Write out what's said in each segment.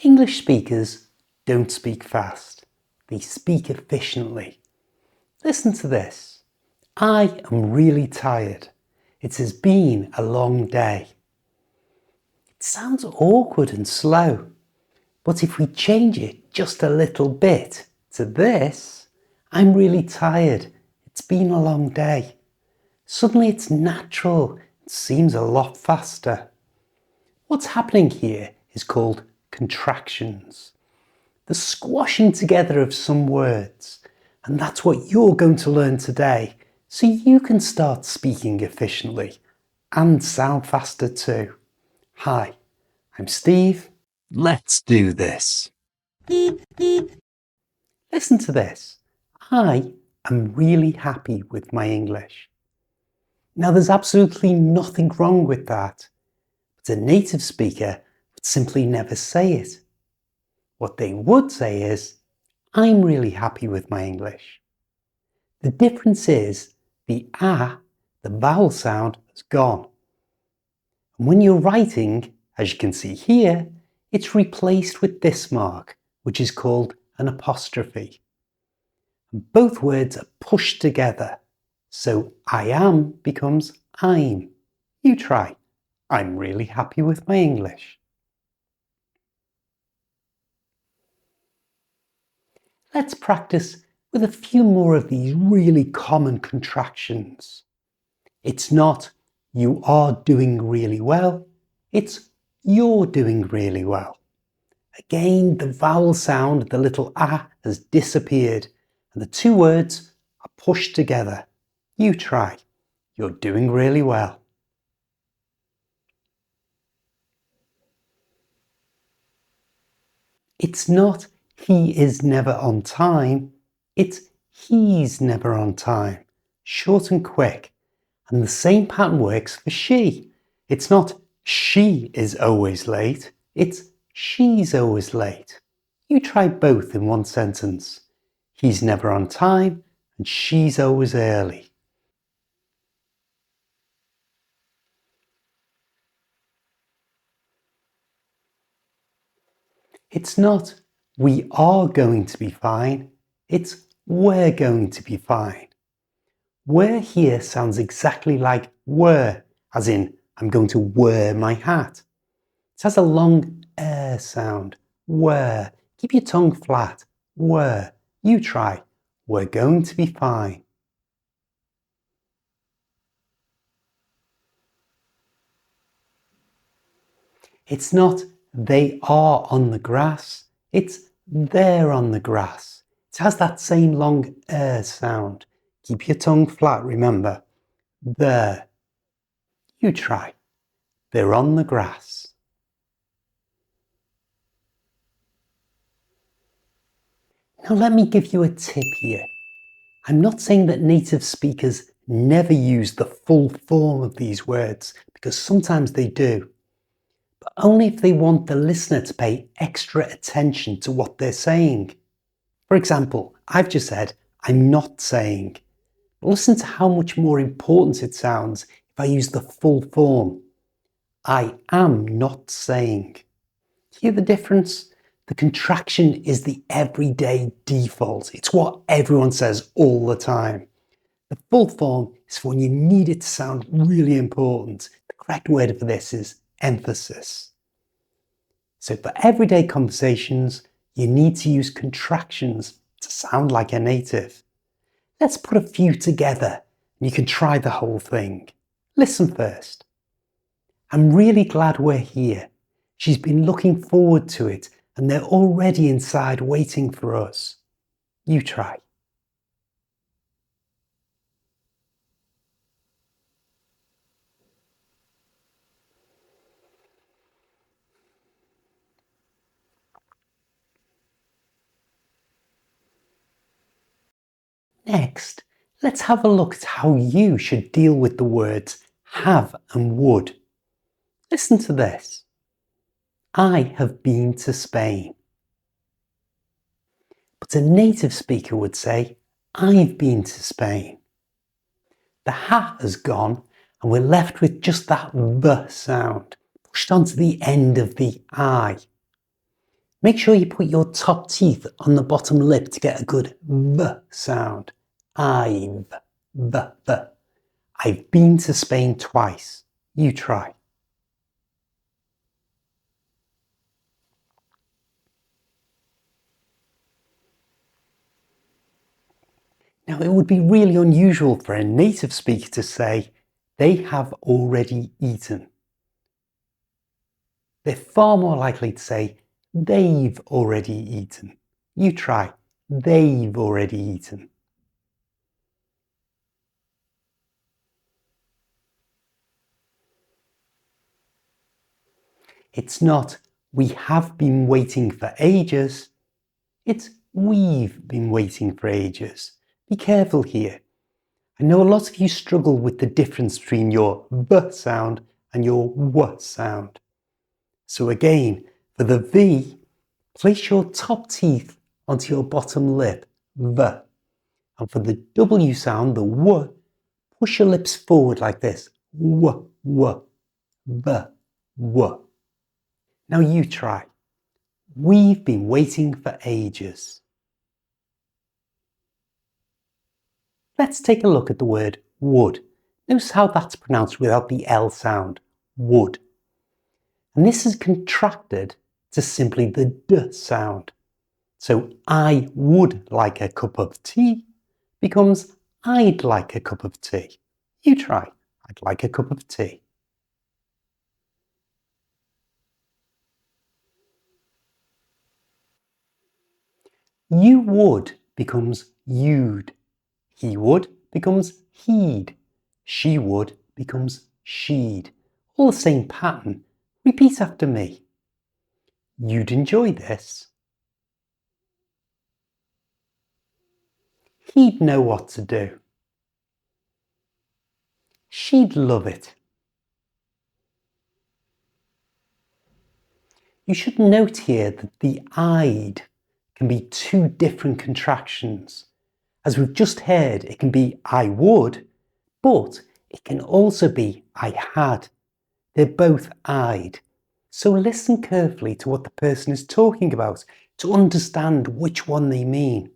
English speakers don't speak fast. They speak efficiently. Listen to this. I am really tired. It has been a long day. It sounds awkward and slow, but if we change it just a little bit to this, I'm really tired. It's been a long day. Suddenly it's natural. It seems a lot faster. What's happening here is called contractions. The squashing together of some words. And that's what you're going to learn today, so you can start speaking efficiently and sound faster too. Hi, I'm Steve. Let's do this. Listen to this. I am really happy with my English. Now, there's absolutely nothing wrong with that, but a native speaker would simply never say it. What they would say is, I'm really happy with my English. The difference is the ah, the vowel sound, has gone. And when you're writing, as you can see here, it's replaced with this mark, which is called an apostrophe. And both words are pushed together, so I am becomes I'm. You try. I'm really happy with my English. Let's practice with a few more of these really common contractions. It's not you are doing really well, it's you're doing really well. Again, the vowel sound, the little ah, has disappeared and the two words are pushed together. You try. You're doing really well. It's not he is never on time, it's he's never on time. Short and quick. And the same pattern works for she. It's not she is always late, it's she's always late. You try both in one sentence. He's never on time and she's always early. It's not we are going to be fine, it's we're going to be fine. We're here sounds exactly like were, as in I'm going to wear my hat. It has a long sound. Were. Keep your tongue flat. Were. You try. We're going to be fine. It's not they are on the grass. It's they're on the grass. It has that same long sound. Keep your tongue flat, remember. There. You try. They're on the grass. Now let me give you a tip here. I'm not saying that native speakers never use the full form of these words, because sometimes they do, but only if they want the listener to pay extra attention to what they're saying. For example, I've just said, I'm not saying. But listen to how much more important it sounds if I use the full form. I am not saying. Hear the difference? The contraction is the everyday default. It's what everyone says all the time. The full form is for when you need it to sound really important. The correct word for this is emphasis. So for everyday conversations, you need to use contractions to sound like a native. Let's put a few together and you can try the whole thing. Listen first. I'm really glad we're here. She's been looking forward to it and they're already inside waiting for us. You try. Next, let's have a look at how you should deal with the words have and would. Listen to this. I have been to Spain. But a native speaker would say, I've been to Spain. The ha has gone and we're left with just that the sound pushed onto the end of the I. Make sure you put your top teeth on the bottom lip to get a good V sound. I've, V. I've been to Spain twice. You try. Now, it would be really unusual for a native speaker to say, they have already eaten. They're far more likely to say, they've already eaten. You try. They've already eaten. It's not, we have been waiting for ages. It's, we've been waiting for ages. Be careful here. I know a lot of you struggle with the difference between your V sound and your W sound. So again, for the V, place your top teeth onto your bottom lip, V. And for the W sound, the W, push your lips forward like this, W, W, V, W. Now you try. We've been waiting for ages. Let's take a look at the word would. Notice how that's pronounced without the L sound, would. And this is contracted to simply the D sound. So I would like a cup of tea becomes I'd like a cup of tea. You try. I'd like a cup of tea. You would becomes you'd. He would becomes he'd. She would becomes she'd. All the same pattern. Repeat after me. You'd enjoy this. He'd know what to do. She'd love it. You should note here that the I'd can be two different contractions. As we've just heard, it can be I would, but it can also be I had. They're both I'd. So listen carefully to what the person is talking about to understand which one they mean.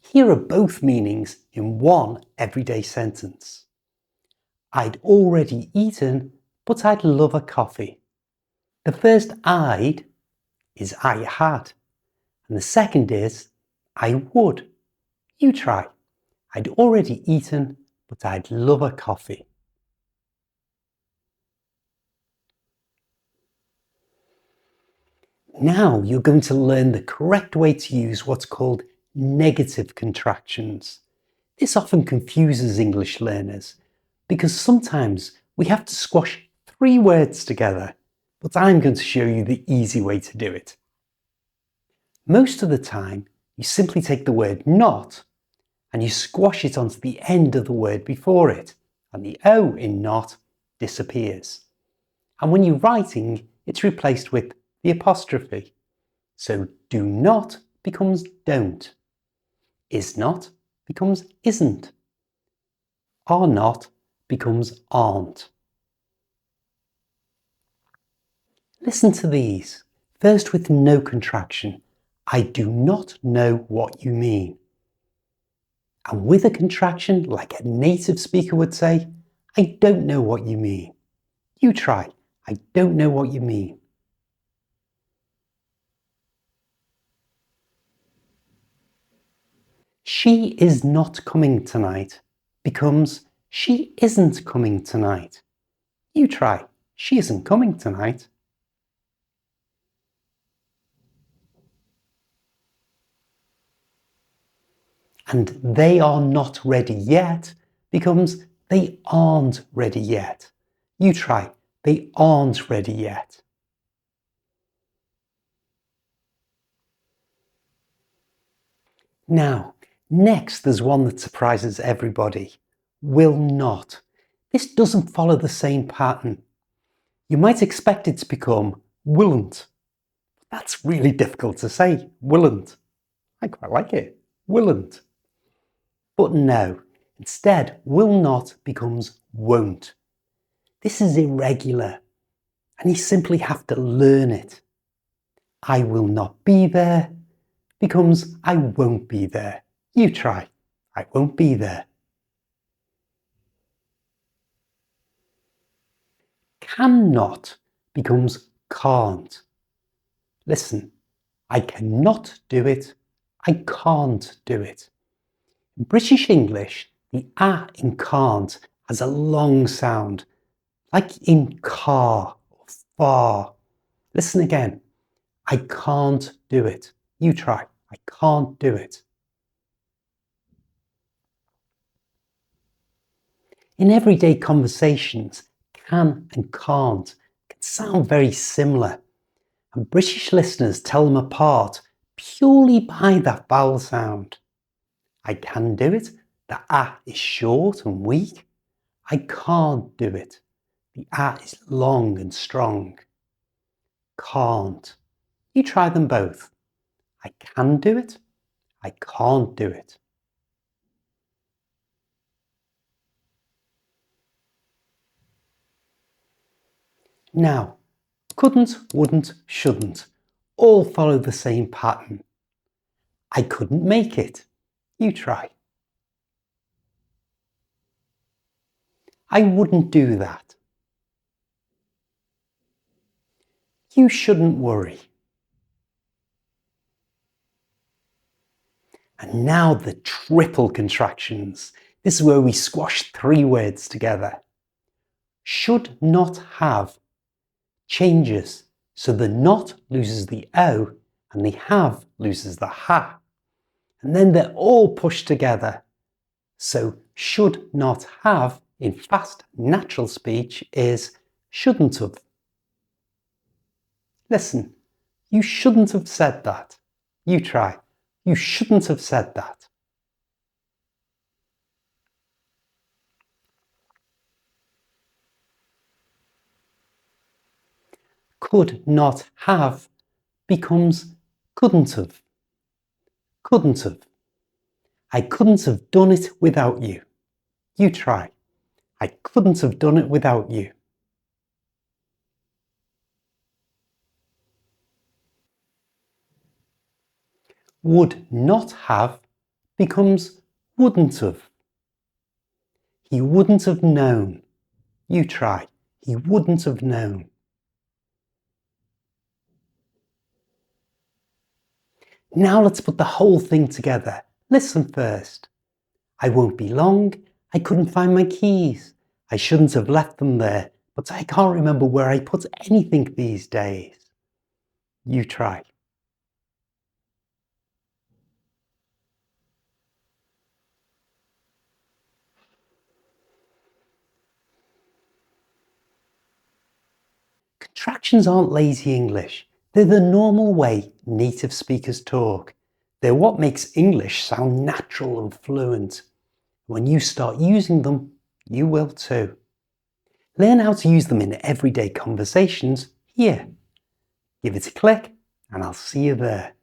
Here are both meanings in one everyday sentence. I'd already eaten, but I'd love a coffee. The first I'd is I had, and the second is I would. You try. I'd already eaten, but I'd love a coffee. Now you're going to learn the correct way to use what's called negative contractions. This often confuses English learners because sometimes we have to squash three words together, but I'm going to show you the easy way to do it. Most of the time, you simply take the word not and you squash it onto the end of the word before it, and the O in not disappears. And when you're writing, it's replaced with the apostrophe. So do not becomes don't. Is not becomes isn't. Are not becomes aren't. Listen to these. First with no contraction. I do not know what you mean. And with a contraction, like a native speaker would say, I don't know what you mean. You try. I don't know what you mean. She is not coming tonight becomes she isn't coming tonight. You try. She isn't coming tonight. And they are not ready yet becomes they aren't ready yet. You try. They aren't ready yet. Now, next there's one that surprises everybody. Will not. This doesn't follow the same pattern. You might expect it to become willn't. That's really difficult to say, willn't. I quite like it, willn't. But no, instead, will not becomes won't. This is irregular, and you simply have to learn it. I will not be there becomes I won't be there. You try. I won't be there. Cannot becomes can't. Listen, I cannot do it. I can't do it. In British English, the A in can't has a long sound, like in car or far. Listen again. I can't do it. You try. I can't do it. In everyday conversations, can and can't can sound very similar, and British listeners tell them apart purely by that vowel sound. I can do it. The A is short and weak. I can't do it. The A is long and strong. Can't. You try them both. I can do it. I can't do it. Now, couldn't, wouldn't, shouldn't all follow the same pattern. I couldn't make it. You try. I wouldn't do that. You shouldn't worry. And now the triple contractions. This is where we squash 3 words together. Should not have changes, so the not loses the O and the have loses the ha. And then they're all pushed together. So should not have in fast natural speech is shouldn't have. Listen, you shouldn't have said that. You try. You shouldn't have said that. Could not have becomes couldn't have. Couldn't have. I couldn't have done it without you. You try. I couldn't have done it without you. Would not have becomes wouldn't have. He wouldn't have known. You try. He wouldn't have known. Now let's put the whole thing together. Listen first. I won't be long. I couldn't find my keys. I shouldn't have left them there, but I can't remember where I put anything these days. You try. Contractions aren't lazy English. They're the normal way native speakers talk. They're what makes English sound natural and fluent. When you start using them, you will too. Learn how to use them in everyday conversations here. Give it a click and I'll see you there.